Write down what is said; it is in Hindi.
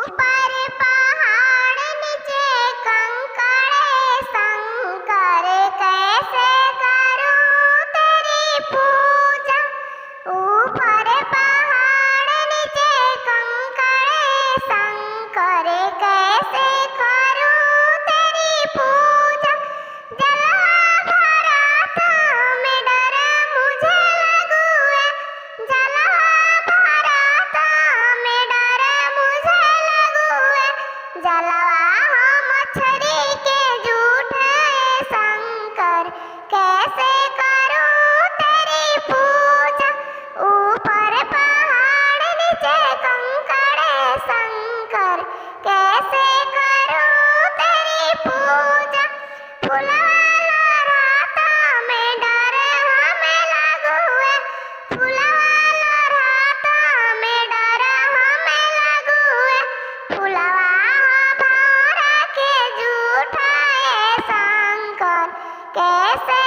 ऊपर पहाड़ नीचे कंकड़ शंकर कैसे करूं तेरी पूजा। ऊपर पहाड़ नीचे कंकड़ शंकर कैसे करूं तेरी पूजा। जलवा भरा था मैं डर मुझे लगू है। जलवा भरा था मैं डर मुझे लगू है। जलवा मछली के झूठे शंकर कैसे करूं तेरी पूजा। ऊपर पहाड़ नीचे कंकड़ शंकर कैसे करूं तेरी पूजा। फुलवा लहराता मैं डर हमें लगू है। फुलवा लहराता मैं डर हमें लगू है। फुलवा भर के झूठा शंकर कैसे